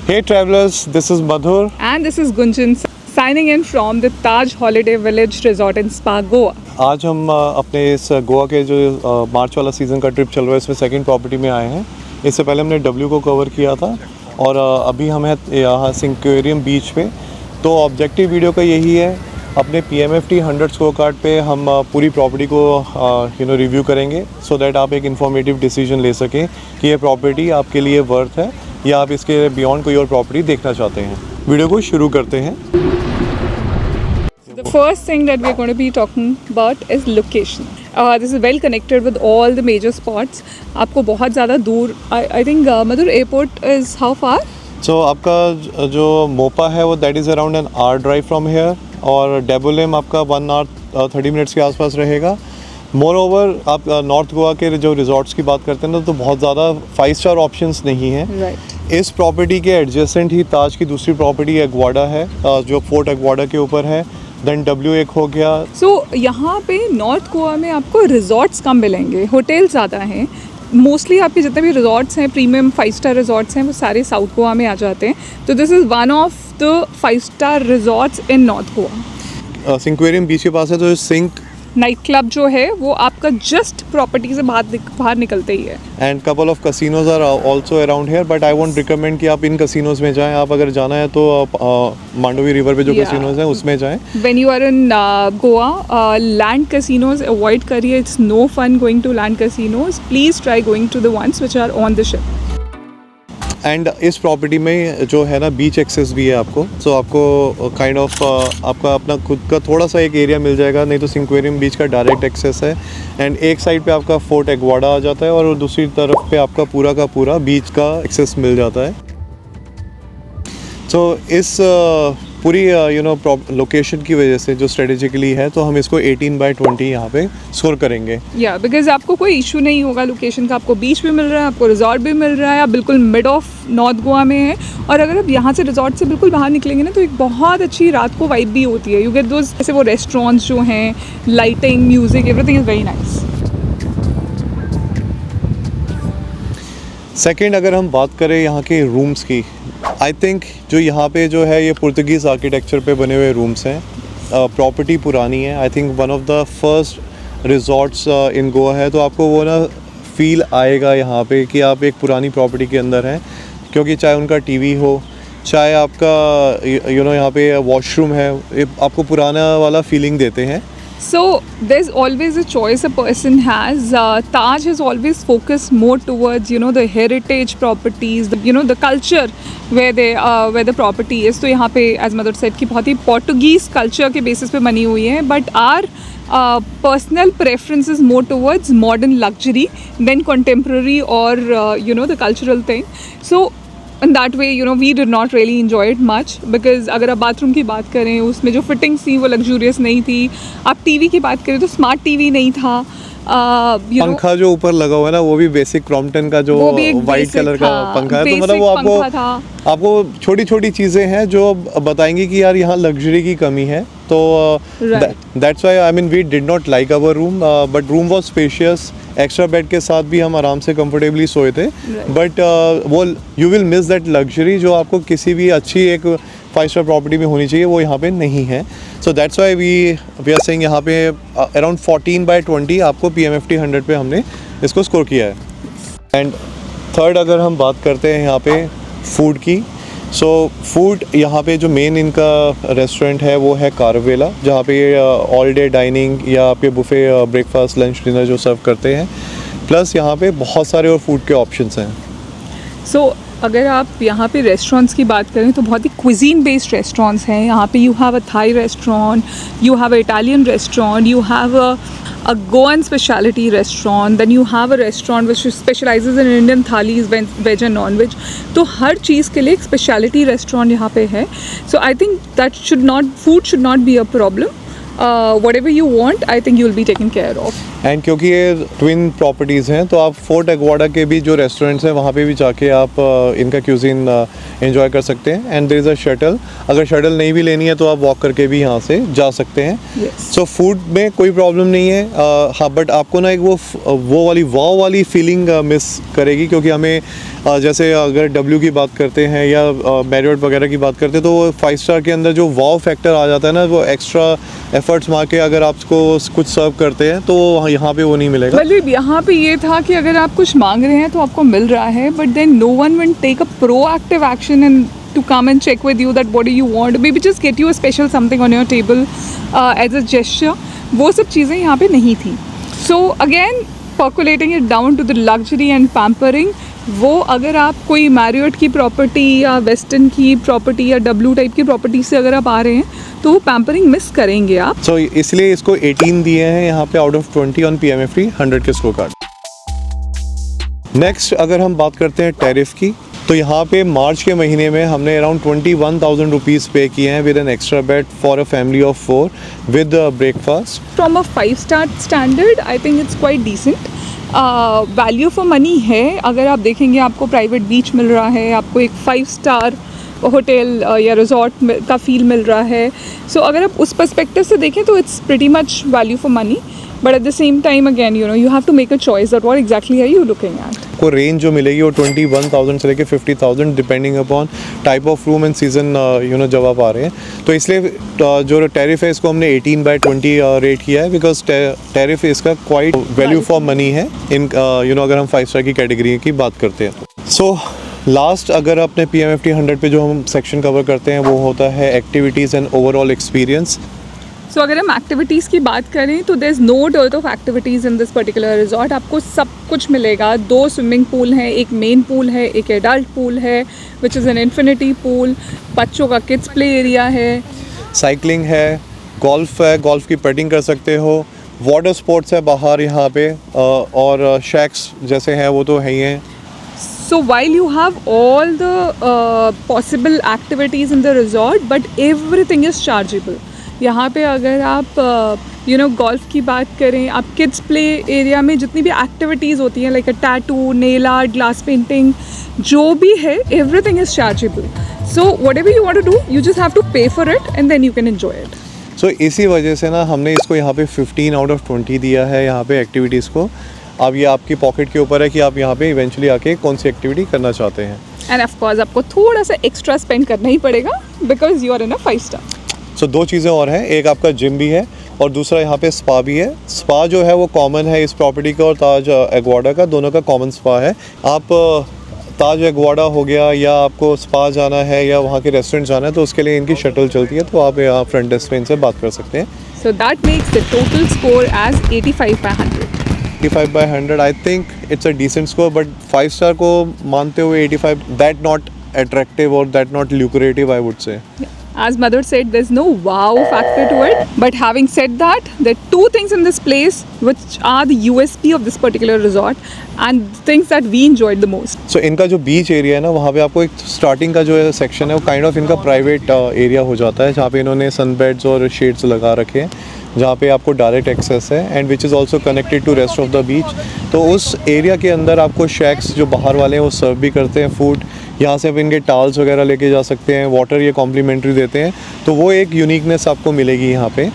Hey travelers, this is Madhur. And this is Gunjan signing in from the Taj Holiday Village Resort and Spa, Goa. आज हम अपने इस गोवा के जो मार्च वाला सीज़न का ट्रिप चल रहा है इसमें सेकंड प्रॉपर्टी में आए हैं। इससे पहले हमने डब्ल्यू को कवर किया था और अभी हम हैं यहाँ सिंक्वेरियम बीच पे। तो ऑब्जेक्टिव वीडियो का यही है, अपने PMFT 100 स्कोर कार्ड पे हम पूरी प्रॉपर्टी को रिव्यू करेंगे सो दैट आप एक इन्फॉर्मेटिव डिसीजन ले सकें कि ये प्रॉपर्टी आपके लिए वर्थ है या आप इसके बियॉन्ड कोई और प्रॉपर्टी देखना चाहते हैं। वीडियो को शुरू करते हैं। The first thing that we're going to be talking about is location. This is well connected with all the major spots. आपको बहुत ज़्यादा दूर, I think Madhur airport is how far? So आपका जो मोपा है वो that is around an hour drive from here और डेबोलेम आपका 1 आवर 30 मिनट्स के आसपास रहेगा। मोर ओवर आप नॉर्थ गोवा के जो रिजॉर्ट्स की बात करते हैं ना तो बहुत ज़्यादा 5 स्टार ऑप्शंस नहीं हैं। Right. इस प्रॉपर्टी के एडजेसेंट ही ताज की दूसरी प्रॉपर्टी एग्वाडा है जो फोर्ट एग्वाडा के ऊपर है। देन डब्ल्यू एक हो गया। So यहाँ पे नॉर्थ गोवा में आपको रिजॉर्ट्स कम मिलेंगे, होटल ज़्यादा हैं। मोस्टली आपके जितने भी रिजॉर्ट्स हैं, प्रीमियम 5 स्टार रिजॉर्ट्स हैं, वो सारे साउथ गोवा में आ जाते हैं। तो this is one of the 5 star resorts in north Goa. Sinquerim beach के पास है तो सिंक नाइट क्लब जो है वो आपका जस्ट प्रॉपर्टी से बाहर निकलते ही है। And couple of casinos are also around here but I won't recommend कि आप इन कसिनोज में जाएं। आप अगर जाना है तो मांडवी रिवर पे जो कसिनोज हैं उसमें जाएं। When you are in Goa, land casinos avoid करिए। It's no fun going to land casinos. Please try going to the ones which are on the ship. And इस प्रॉपर्टी में जो है ना बीच एक्सेस भी है आपको। सो आपको काइंड ऑफ आपका अपना खुद का थोड़ा सा एक एरिया मिल जाएगा, नहीं तो सिंक्वेरियम बीच का डायरेक्ट एक्सेस है। एंड एक साइड पे आपका फोर्ट एग्वाडा आ जाता है और दूसरी तरफ पे आपका पूरा का पूरा बीच का एक्सेस मिल जाता है। सो इस पूरी लोकेशन की वजह से जो स्ट्रेटेजिकली है तो हम इसको 18/20 यहाँ पे स्कोर करेंगे। या बिकॉज आपको कोई इशू नहीं होगा लोकेशन का। आपको बीच भी मिल रहा है, आपको रिजॉर्ट भी मिल रहा है, आप बिल्कुल मिड ऑफ नॉर्थ गोवा में है। और अगर आप यहाँ से रिजॉर्ट से बिल्कुल बाहर निकलेंगे ना तो एक बहुत अच्छी रात को वाइब भी होती है। यू गेट दोज, जैसे वो रेस्टोरेंट्स जो हैं, lighting, music, everything is very nice. Second, अगर हम बात करें यहाँ के रूम्स की, आई थिंक जो यहाँ पे जो है ये पुर्तगीज़ आर्किटेक्चर पे बने हुए रूम्स हैं। प्रॉपर्टी पुरानी है। I think one of the first resorts in Goa है। तो आपको वो ना फील आएगा यहाँ पे कि आप एक पुरानी प्रॉपर्टी के अंदर हैं, क्योंकि चाहे उनका टीवी हो, चाहे आपका यहाँ पे वॉशरूम है, आपको पुराना वाला फीलिंग देते हैं। So there's always a choice a person has. Taj has always focused more towards the heritage properties, the culture where the property is. तो यहाँ पे as Madhur said कि बहुत ही Portuguese culture के basis पे बनी हुई है, but our personal preference is more towards modern luxury than contemporary or the cultural thing. So in that way we did not really enjoy it much because अगर आप bathroom की बात करें उसमें जो फिटिंग्स थी वो लग्जूरियस नहीं थी। आप टीवी की बात करें तो स्मार्ट टीवी नहीं था। पंखा जो ऊपर लगा हुआ है ना वो भी बेसिक क्रॉम्पटन का जो वाइट कलर का पंखा है। तो मतलब वो आपको छोटी छोटी चीज़ें हैं जो बताएंगी कि यार यहाँ लग्जरी की कमी है। तो that's why I mean we did not like our room, but room was spacious. Extra bed के साथ भी हम आराम से कंफर्टेबली सोए थे। बट वो you will miss that luxury जो आपको किसी भी अच्छी एक 5 स्टार प्रॉपर्टी में होनी चाहिए, वो यहाँ पे नहीं है। So that's why we are saying यहाँ पे अराउंड 14/20 आपको PMFT 100 पे हमने इसको स्कोर किया है। एंड थर्ड, अगर हम बात करते हैं यहाँ पे फूड की, सो फूड यहाँ पे जो मेन इनका रेस्टोरेंट है वो है कारवेला, जहाँ पे ऑल डे डाइनिंग या आपके बुफे ब्रेकफास्ट लंच डिनर जो सर्व करते हैं। प्लस यहाँ पे बहुत सारे और फूड के ऑप्शंस हैं। सो अगर आप यहाँ पे रेस्टोरेंट्स की बात करें तो बहुत ही क्विजीन बेस्ड रेस्टोरेंट्स हैं। यहाँ पे you have a Thai restaurant, you have a Italian restaurant, you have a Goan specialty restaurant, then you have a restaurant which specializes in Indian thalis, veg and non-veg. तो हर चीज़ के लिए एक specialty restaurant यहाँ पे है। So I think food should not be a problem. Whatever you want, I think you will be taken care of. And क्योंकि ये twin properties हैं तो आप फोर्ट एग्वाडा के भी जो रेस्टोरेंट्स हैं वहाँ पे भी जाके आप इनका क्यूजीन एंजॉय कर सकते हैं. And there is a shuttle. अगर शटल नहीं भी लेनी है तो आप वॉक करके भी यहाँ से जा सकते हैं. सो फूड में कोई प्रॉब्लम नहीं है. हाँ, बट आपको ना एक वो वाली वाव वाली फीलिंग मिस करेगी, क्योंकि हमें जैसे अगर डब्ल्यू की बात करते हैं या मैरियट वगैरह की बात करते हैं तो वो 5 स्टार के अंदर जो वाव फैक्टर आ जाता है ना, वो एक्स्ट्रा एफर्ट्स मार के अगर आपको कुछ सर्व करते हैं तो यहाँ पे वो नहीं मिलेगा. मतलब यहाँ पे ये था कि अगर आप कुछ मांग रहे हैं तो आपको मिल रहा है, but then no one will take a proactive action and to come and check with you that what do you want, maybe just get you a special something on your table as a gesture. वो सब चीज़ें यहाँ पे नहीं थी. So again percolating it down to the luxury and pampering, वो अगर आप कोई मैरियट की प्रॉपर्टी या वेस्टर्न की प्रॉपर्टी या डब्ल्यू टाइप की प्रॉपर्टी से अगर आप आ रहे हैं तो वो पैम्परिंग मिस करेंगे आप. सो इसलिए इसको 18 दिए हैं यहाँ पे आउट ऑफ 20 ऑन PMFT 100 के स्कोर कार्ड. नेक्स्ट अगर हम बात करते हैं टैरिफ की, तो यहाँ पे मार्च के महीने में हमने अराउंड 21,000 रुपीज़ पे किए हैं with an extra bed for a family of 4 with breakfast. From a 5-star standard I think it's quite decent. Value for money है. अगर आप देखेंगे आपको प्राइवेट बीच मिल रहा है, आपको एक 5-star होटल या रिजॉर्ट का फील मिल रहा है. सो अगर आप उस पर्सपेक्टिव से देखें तो it's pretty much value for money. But at the same time again you have to make a choice that what exactly are you looking at. को रेंज जो मिलेगी वो 21,000 से लेके 50,000 depending upon type of room and season जब आप आ रहे हैं. तो इसलिए जो टैरिफ है इसको हमने 18/20 रेट किया है, बिकॉज टैरिफ इसका क्वाइट वैल्यू फॉर मनी है इन अगर हम 5 स्टार की कैटेगरी की बात करते हैं. सो लास्ट अगर अपने PMFT 100 पे जो हम सेक्शन कवर करते हैं वो होता है activities and overall experience. So अगर हम एक्टिविटीज़ की बात करें तो there is no dearth of activities in this particular resort. आपको सब कुछ मिलेगा. 2 स्विमिंग पूल हैं, एक मेन पूल है, एक एडल्ट पूल है which is an infinity pool. बच्चों का किड्स प्ले एरिया है, साइकिलिंग है, गोल्फ है, गोल्फ की पेटिंग कर सकते हो, वाटर स्पोर्ट्स है बाहर यहाँ पे, और शैक्स जैसे हैं वो तो है ही हैं. So while you have all the possible activities in the resort, but everything is chargeable. यहाँ पे अगर आप गोल्फ की बात करें, आप किड्स प्ले एरिया में जितनी भी एक्टिविटीज़ होती हैं like a tattoo, nail art, glass painting, जो भी है everything is chargeable. So whatever you want to do you just have to pay for it and then you can enjoy it. So इसी वजह से ना हमने इसको यहाँ पे 15 आउट ऑफ 20 दिया है यहाँ पे एक्टिविटीज़ को. अब ये आपकी पॉकेट के ऊपर है कि आप यहाँ पे इवेंचुअली आके कौन सी एक्टिविटी करना चाहते हैं. एंड ऑफ कोर्स आपको थोड़ा सा एक्स्ट्रा स्पेंड करना ही पड़ेगा because you are in a 5 star. So 2 चीज़ें और हैं. एक आपका जिम भी है और दूसरा यहाँ पे स्पा भी है. स्पा जो है वो कॉमन है इस प्रॉपर्टी का और ताज एग्वाडा का, दोनों का कॉमन स्पा है. आप ताज एग्वाडा हो गया या आपको स्पा जाना है या वहाँ के रेस्टोरेंट जाना है तो उसके लिए इनकी शटल चलती है, तो आप यहाँ फ्रंट डेस्क पे इनसे बात कर सकते हैं. So that makes the total score as 85/100. 85/100 I think it's a decent score, but 5 star को मानते हुए 85 that not attractive or that not lucrative, I would say. As Madhur said, there's no wow factor to it. But having said that, there are 2 things in this place which are the USP of this particular resort and things that we enjoyed the most. So इनका जो बीच area है ना, वहाँ पे आपको एक starting का जो है सेक्शन है वो काइंड ऑफ इनका प्राइवेट एरिया हो जाता है, जहाँ पे इन्होंने सनबेड्स और शेड्स लगा रखे हैं, जहाँ पे आपको डायरेक्ट एक्सेस है and which is also connected to rest of the beach. तो उस एरिया के अंदर आपको शैक्स जो बाहर वाले हैं वो सर्व भी करते हैं फूड. यहाँ से आप इनके टाल्स वगैरह लेके जा सकते हैं, वाटर ये कॉम्प्लीमेंट्री देते हैं, तो वो एक यूनिकनेस आपको मिलेगी यहाँ पे.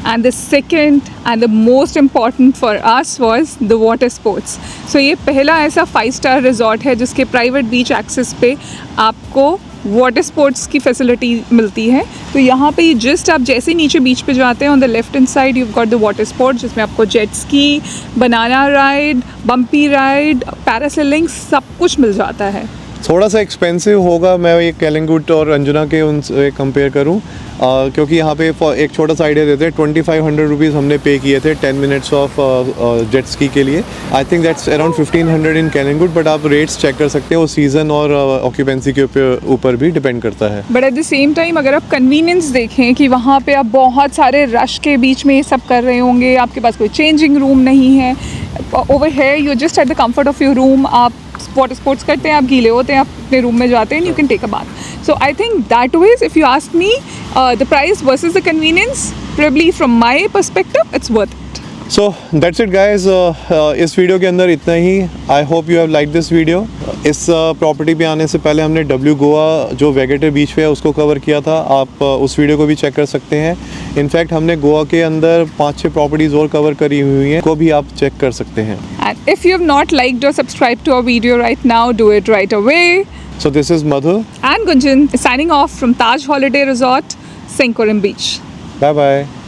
And the second and the most important for us was the water sports. So ये पहला ऐसा 5-star resort है जिसके private beach access पे आपको वाटर स्पोर्ट्स की फैसिलिटी मिलती है. तो यहाँ पे जस्ट आप जैसे नीचे बीच पे जाते हैं on the left hand side you got the water sports, जिसमें आपको jet ski, banana ride, bumpy ride, parasailing सब कुछ मिल जाता है. थोड़ा सा एक्सपेंसिव होगा, मैं ये कलिंगुट और अंजुना के उनसे कंपेयर करूँ, क्योंकि यहाँ पे एक छोटा सा आइडिया देते हैं. 2500 रुपीज़ हमने पे किए थे 10 मिनट्स ऑफ जेट स्की के लिए. I think that's around 1500 in Calangute, but आप रेट्स चेक कर सकते हैं, वो सीज़न और ऑक्यूपेंसी के ऊपर भी डिपेंड करता है. But at the same time अगर आप कन्वीनियंस देखें कि वहाँ पे आप बहुत सारे रश के बीच में ये सब कर रहे होंगे, आपके पास कोई चेंजिंग रूम नहीं है, over here you just at the comfort of your room, आप वाटर स्पोर्ट्स करते हैं, आप गीले होते हैं, आप अपने रूम में जाते हैं, you can take a bath. So I think that ways if you ask me the price versus the convenience, probably from my perspective it's worth it. So that's it guys, इस video के अंदर इतना ही. I hope you have like this video. इस property पे आने से पहले हमने डब्ल्यू गोवा जो वेगेटर बीच पे है उसको कवर किया था. आप उस वीडियो को भी चेक कर सकते हैं. इनफैक्ट हमने गोवा के अंदर 5-6 प्रॉपर्टीज़ और कवर करी हुई हैं, को भी आप चेक कर सकते हैं. And if you have not liked or subscribed to our video right now, do it right away. So this is Madhu. And Gunjan signing off from Taj Holiday Resort, Sankuram Beach. Bye bye.